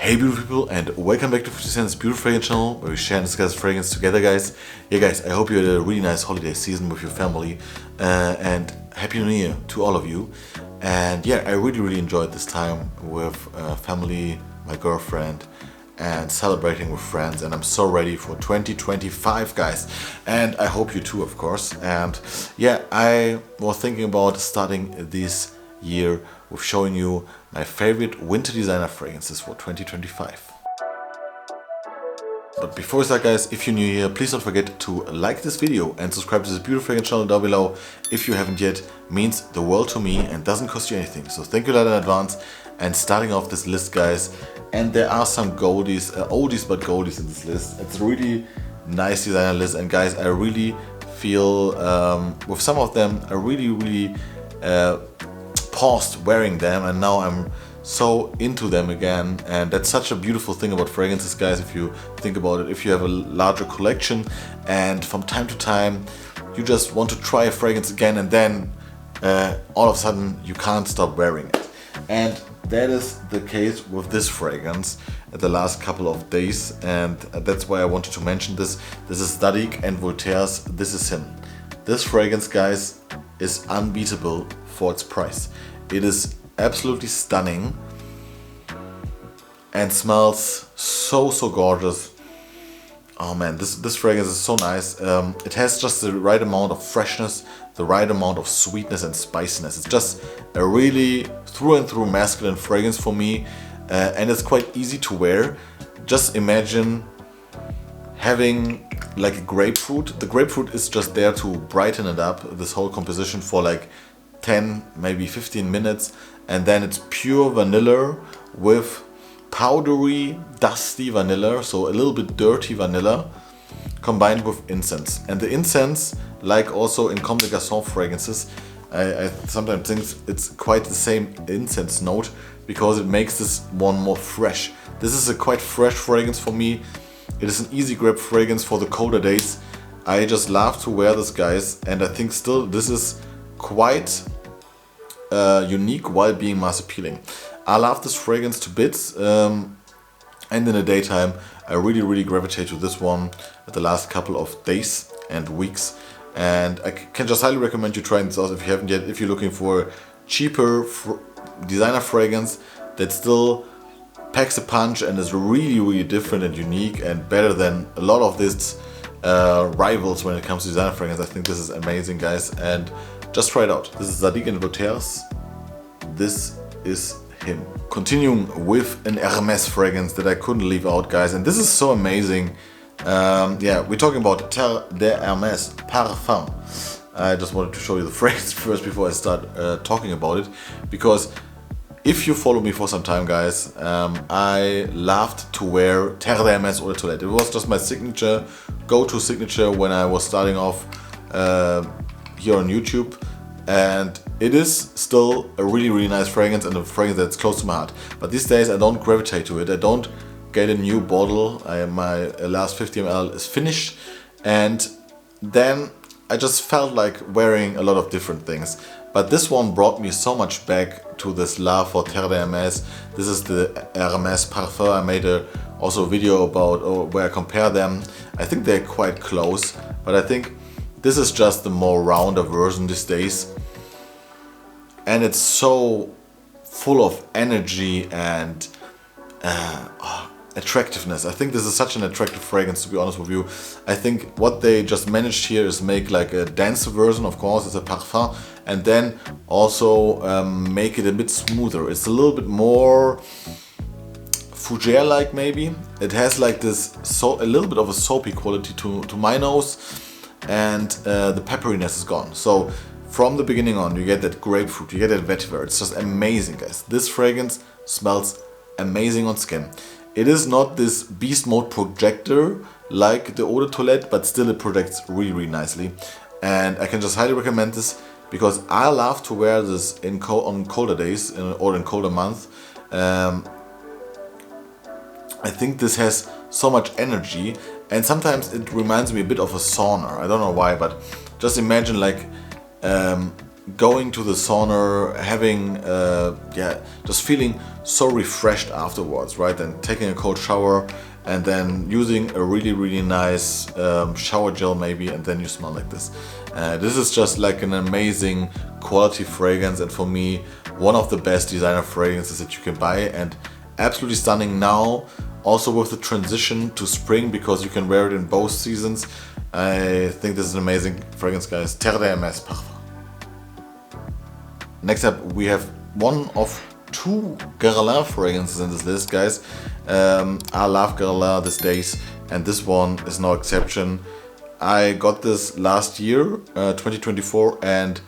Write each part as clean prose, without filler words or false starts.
Hey beautiful people, and welcome back to 50 Cent's Beautiful Fragrance channel, where we share and discuss fragrance together, guys. Yeah guys, I hope you had a really nice holiday season with your family, and Happy New Year to all of you. And yeah, I really enjoyed this time with family, my girlfriend, and celebrating with friends, and I'm so ready for 2025, guys, and I hope you too, of course. And yeah, I was thinking about starting this year with showing you my favorite winter designer fragrances for 2025. But before we start, guys, if you're new here, please don't forget to like this video and subscribe to this beautiful fragrance channel down below if you haven't yet. It means the world to me and doesn't cost you anything, so thank you a lot in advance. And starting off this list, guys, and there are some goldies, oldies but goldies in this list. It's a really nice designer list, and guys, I really feel with some of them I really paused wearing them, and now I'm so into them again. And that's such a beautiful thing about fragrances, guys, if you think about it. If you have a larger collection and from time to time you just want to try a fragrance again, and then all of a sudden you can't stop wearing it. And that is the case with this fragrance at the last couple of days, and that's why I wanted to mention this. This is Zadig&Voltaire's This Is Him. This fragrance, guys, is unbeatable for its price. It is absolutely stunning and smells so gorgeous. Oh man, this fragrance is so nice. It has just the right amount of freshness, the right amount of sweetness and spiciness. It's just a really through and through masculine fragrance for me, and it's quite easy to wear. Just imagine having like a grapefruit. The grapefruit is just there to brighten it up, this whole composition, for like 10, maybe 15 minutes, and then it's pure vanilla with powdery, dusty vanilla, so a little bit dirty vanilla, combined with incense. And the incense, like also in Comme des Garçons fragrances, I sometimes think it's quite the same incense note, because it makes this one more fresh. This is a quite fresh fragrance for me. It is an easy grab fragrance for the colder days. I just love to wear this, guys, and I think still this is quite unique while being mass appealing. I love this fragrance to bits, and in the daytime I really gravitate to this one at the last couple of days and weeks, and I can just highly recommend you trying this out if you haven't yet. If you're looking for cheaper designer fragrance that still packs a punch and is really different and unique and better than a lot of these rivals when it comes to designer fragrance, I think this is amazing, guys, and just try it out. This is Zadig&Voltaire's This Is Him. Continuing with an Hermes fragrance that I couldn't leave out, guys, and this is so amazing. Yeah, we're talking about Terre de Hermes Parfum. I just wanted to show you the fragrance first before I start talking about it, because if you follow me for some time, guys, I loved to wear Terre de Hermes Eau de Toilette. It was just my signature, go-to signature when I was starting off here on YouTube, and it is still a really nice fragrance, and a fragrance that's close to my heart. But these days I don't gravitate to it. I don't get a new bottle. My last 50 ml is finished, and then I just felt like wearing a lot of different things. But this one brought me so much back to this love for Terre de Hermes. This is the Hermes Parfum. I made also a video about where I compare them. I think they're quite close, but I think this is just the more rounder version these days. And it's so full of energy and attractiveness. I think this is such an attractive fragrance, to be honest with you. I think what they just managed here is make like a denser version, of course, it's a parfum, and then also make it a bit smoother. It's a little bit more fougere-like, maybe. It has like this, a little bit of a soapy quality to my nose, and the pepperiness is gone. So from the beginning on, you get that grapefruit, you get that vetiver. It's just amazing, guys. This fragrance smells amazing on skin. It is not this beast mode projector like the Eau de Toilette, but still it projects really nicely. And I can just highly recommend this, because I love to wear this on colder days or in colder months. I think this has so much energy, and sometimes it reminds me a bit of a sauna. I don't know why, but just imagine like going to the sauna, having, yeah, just feeling so refreshed afterwards, right? And taking a cold shower and then using a really nice shower gel maybe, and then you smell like this. This is just like an amazing quality fragrance, and for me, one of the best designer fragrances that you can buy, and absolutely stunning now, also with the transition to spring, because you can wear it in both seasons. I think this is an amazing fragrance, guys. Terre Hermes Parfum. Next up, we have one of 2 Guerlain fragrances in this list, guys. I love Guerlain these days, and this one is no exception. I got this last year, 2024, and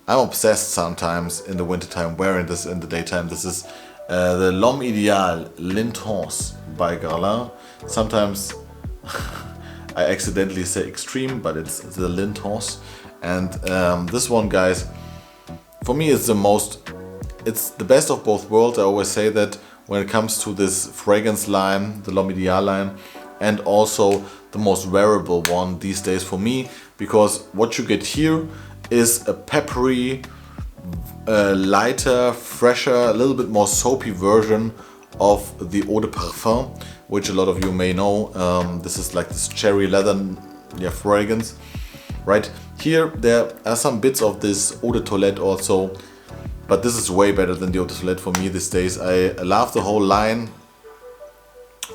I'm obsessed sometimes in the wintertime wearing this in the daytime. This is the L'Homme Idéal L'Intense by Guerlain. Sometimes I accidentally say extreme, but it's the L'Intense. And this one, guys, for me it's the best of both worlds. I always say that when it comes to this fragrance line, the L'Homme Idéal line, and also the most wearable one these days for me, because what you get here is a peppery, lighter, fresher, a little bit more soapy version of the Eau de Parfum, which a lot of you may know. This is like this cherry leather, yeah, fragrance. Right here, there are some bits of this Eau de Toilette also, but this is way better than the Eau de Toilette for me these days. I love the whole line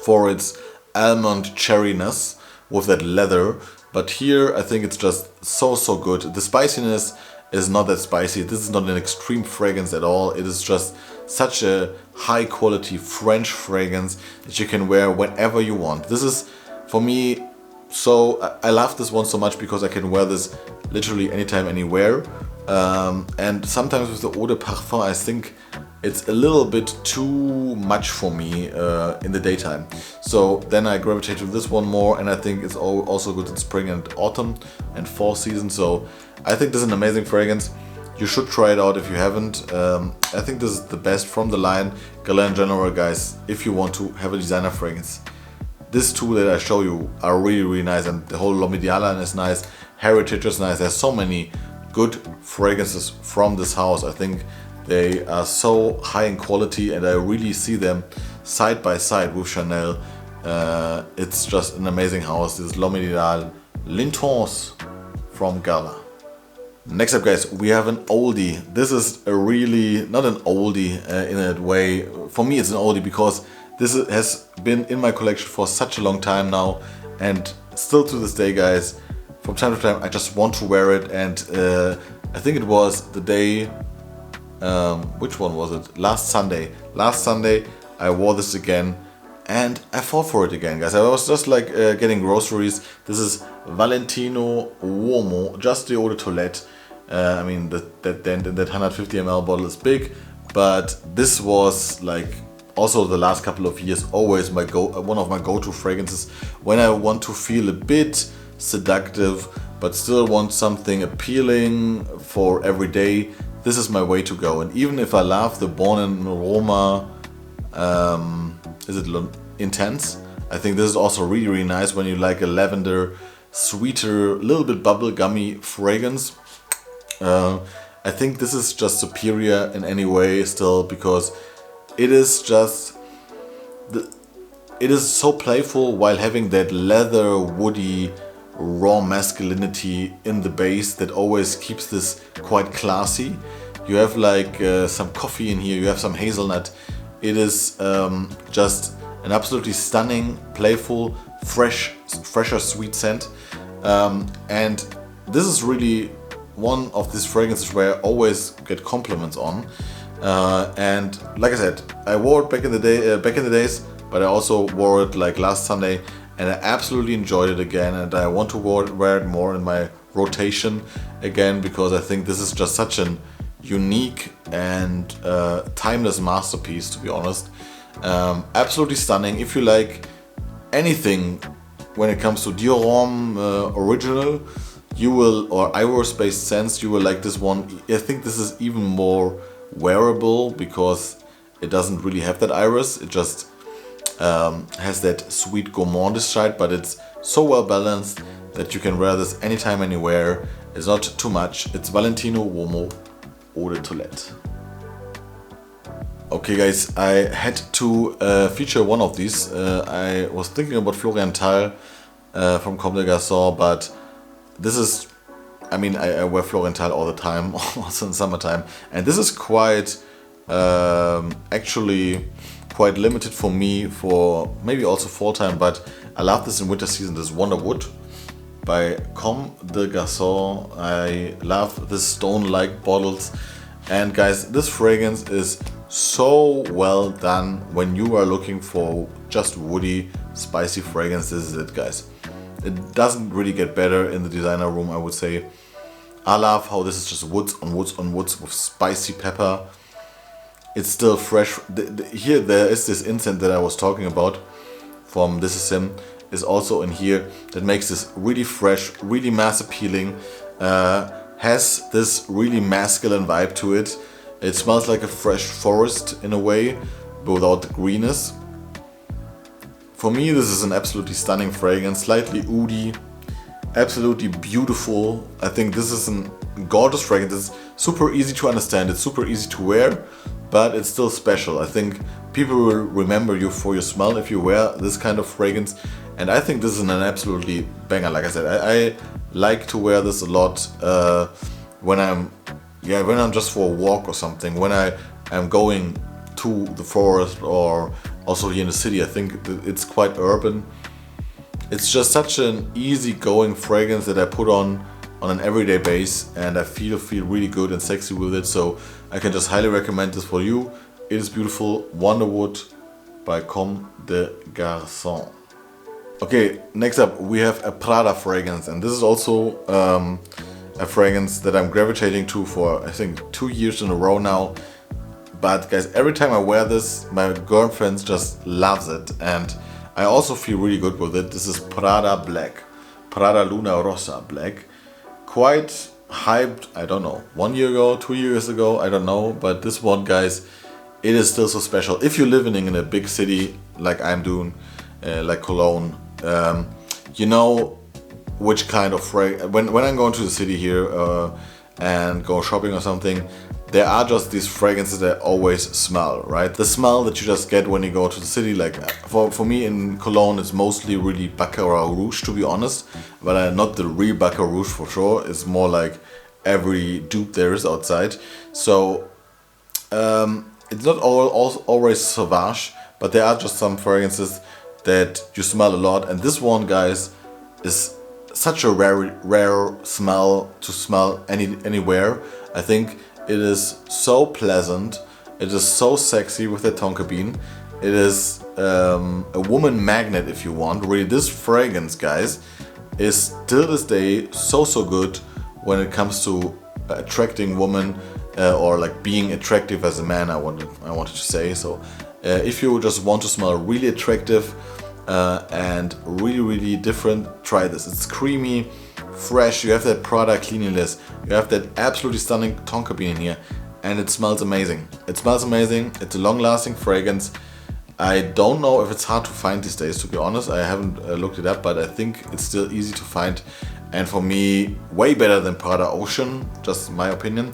for its almond cherryness with that leather, but here I think it's just so good. The spiciness is not that spicy. This is not an extreme fragrance at all. It is just such a high quality French fragrance that you can wear whenever you want. This is, for me, so I love this one so much because I can wear this literally anytime, anywhere. And sometimes with the Eau de Parfum, I think it's a little bit too much for me in the daytime. So then I gravitate to this one more, and I think it's also good in spring and autumn and fall season. So I think this is an amazing fragrance. You should try it out if you haven't. I think this is the best from the line. Guerlain in general, guys, if you want to have a designer fragrance, these 2 that I show you are really nice, and the whole L'Homme Idéal line is nice. Heritage is nice. There's so many good fragrances from this house. I think they are so high in quality, and I really see them side by side with Chanel. It's just an amazing house. This is L'Homme Idéal L'Intense from Guerlain. Next up, guys, we have an oldie. This is a really, not an oldie in a way. For me, it's an oldie because this has been in my collection for such a long time now, and still to this day, guys, from time to time I just want to wear it. And I think it was the day, which one was it? Last Sunday I wore this again, and I fought for it again, guys. I was just like getting groceries. This is Valentino Uomo, just the Eau de Toilette. I mean, that 150 ml bottle is big, but this was like also the last couple of years always one of my go-to fragrances when I want to feel a bit seductive but still want something appealing for every day. This is my way to go. And even if I love the Born in Roma, is it Intense? I think this is also really nice when you like a lavender, sweeter, little bit bubblegummy fragrance. I think this is just superior in any way still, because it is just it is so playful while having that leather, woody, raw masculinity in the base that always keeps this quite classy. You have like some coffee in here, you have some hazelnut. It is just an absolutely stunning, playful, fresher sweet scent. And this is really one of these fragrances where I always get compliments on. And like I said, I wore it back in the days, but I also wore it like last Sunday, and I absolutely enjoyed it again, and I want to wear it more in my rotation again, because I think this is just such an unique and timeless masterpiece, to be honest. Absolutely stunning. If you like anything when it comes to Dior Homme original, you will, or Iris based scents, you will like this one. I think this is even more wearable because it doesn't really have that iris. It just has that sweet gourmandish side, but it's so well balanced that you can wear this anytime, anywhere. It's not too much. It's Valentino Uomo Eau de Toilette. Okay guys, I had to feature one of these. I was thinking about Florental from Comme des Garçons, but this is, I mean, I wear Florental all the time, also in summertime, and this is quite, actually quite limited for me, for maybe also fall time, but I love this in winter season. This Wonderwood by Comme des Garçons. I love this stone-like bottles, and guys, this fragrance is so well done. When you are looking for just woody, spicy fragrance, this is it, guys. It doesn't really get better in the designer room, I would say. I love how this is just woods on woods on woods with spicy pepper. It's still fresh. Here there is this incense that I was talking about from This Is Him, is also in here, that makes this really fresh, really mass appealing, has this really masculine vibe to it. It smells like a fresh forest in a way, but without the greenness. For me, this is an absolutely stunning fragrance, slightly oody, absolutely beautiful. I think this is a gorgeous fragrance. It's super easy to understand, it's super easy to wear, but it's still special. I think people will remember you for your smell if you wear this kind of fragrance, and I think this is an absolutely banger. Like I said, I like to wear this a lot when I'm just for a walk or something, when I am going to the forest, or also here in the city. I think it's quite urban. It's just such an easy-going fragrance that I put on an everyday base, and I feel really good and sexy with it. So I can just highly recommend this for you. It is beautiful. Wonderwood by Comme des Garçons. Okay, next up we have a Prada fragrance, and this is also a fragrance that I'm gravitating to for, I think, 2 years in a row now. But guys, every time I wear this, my girlfriend just loves it, and I also feel really good with it. This is Prada Black, Prada Luna Rossa Black. Quite hyped, I don't know, 1 year ago, 2 years ago, I don't know. But this one, guys, it is still so special. If you're living in a big city like I'm doing, like Cologne, you know which kind of fragrance. When I'm going to the city here and go shopping or something, there are just these fragrances that I always smell, right? The smell that you just get when you go to the city, like for me in Cologne, it's mostly really Baccarat Rouge, to be honest, but not the real Baccarat Rouge for sure. It's more like every dupe there is outside. So it's not always Sauvage, but there are just some fragrances that you smell a lot, and this one, guys, is such a rare smell to smell anywhere. I think it is so pleasant. It is so sexy with the tonka bean. It is a woman magnet, if you want. Really, this fragrance, guys, is till this day so good when it comes to attracting women, or like being attractive as a man, I wanted to say. So if you just want to smell really attractive and really different, try this. It's creamy, fresh, you have that Prada cleanliness, you have that absolutely stunning tonka bean in here, and it smells amazing. It smells amazing. It's a long-lasting fragrance. I don't know if it's hard to find these days, to be honest. I haven't looked it up, but I think it's still easy to find, and for me, way better than Prada Ocean, just my opinion.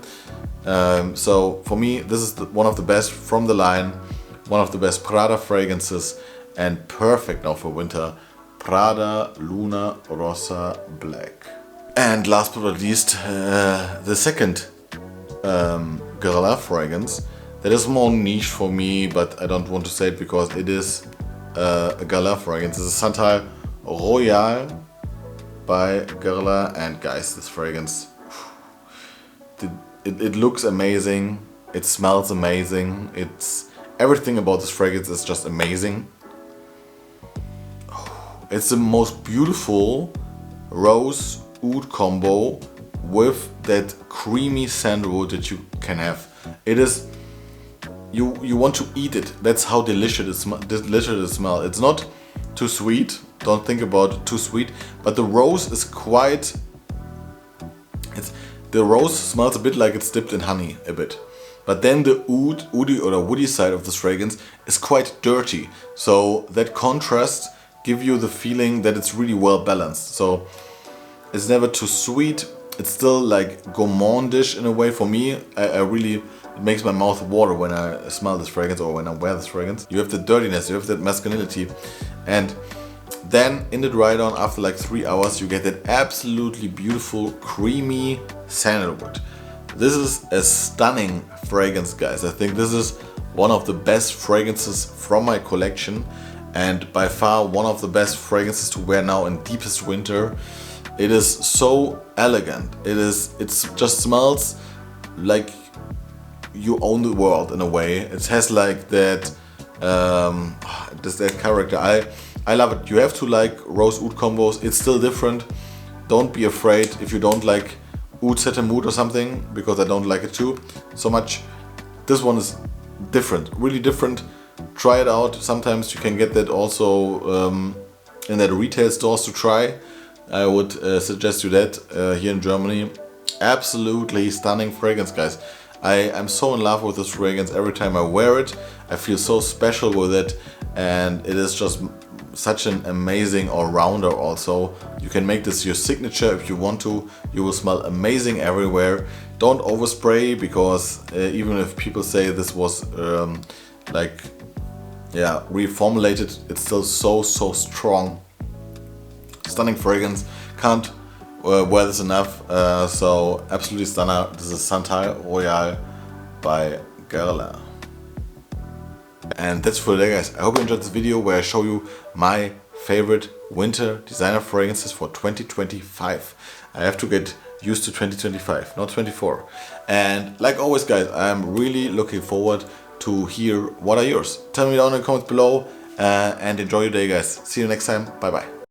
So for me, this is one of the best from the line, one of the best Prada fragrances, and perfect now for winter. Prada Luna Rossa Black. And last but not least, the second Guerlain fragrance that is more niche for me, but I don't want to say it because it is a Guerlain fragrance. This is Santal Royal by Guerlain, and guys, this fragrance, it looks amazing, it smells amazing, it's everything about this fragrance is just amazing. It's the most beautiful rose oud combo with that creamy sandalwood that you can have. It is, you want to eat it. That's how delicious it smells. It's not too sweet. Don't think about too sweet. But the rose is quite. The rose smells a bit like it's dipped in honey a bit. But then the oud, or the woody side of this fragrance is quite dirty. So that contrast give you the feeling that it's really well balanced. So it's never too sweet, it's still like gourmandish in a way for me. I really, it makes my mouth water when I smell this fragrance or when I wear this fragrance. You have the dirtiness, you have that masculinity, and then in the dry down after like 3 hours you get that absolutely beautiful creamy sandalwood. This is a stunning fragrance, guys. I think this is one of the best fragrances from my collection, and by far one of the best fragrances to wear now in deepest winter. It is so elegant. It just smells like you own the world in a way. It has like that that character. I love it. You have to like rose oud combos. It's still different. Don't be afraid if you don't like oud setamut or something, because I don't like it too so much. This one is different, really different. Try it out. Sometimes you can get that also in that retail stores to try. I would suggest you that here in Germany. Absolutely stunning fragrance, guys. I'm so in love with this fragrance. Every time I wear it, I feel so special with it, and it is just such an amazing all-rounder also. You can make this your signature if you want to. You will smell amazing everywhere. Don't overspray, because even if people say this was like, yeah, reformulated, it's still so strong. Stunning fragrance, can't wear this enough, so absolutely stunning. This is Santal Royal by Guerlain. And that's for today, guys. I hope you enjoyed this video where I show you my favorite winter designer fragrances for 2025. I have to get used to 2025, not 24. And like always, guys, I'm really looking forward to hear what are yours. Tell me down in the comments below, and enjoy your day, guys. See you next time. Bye bye.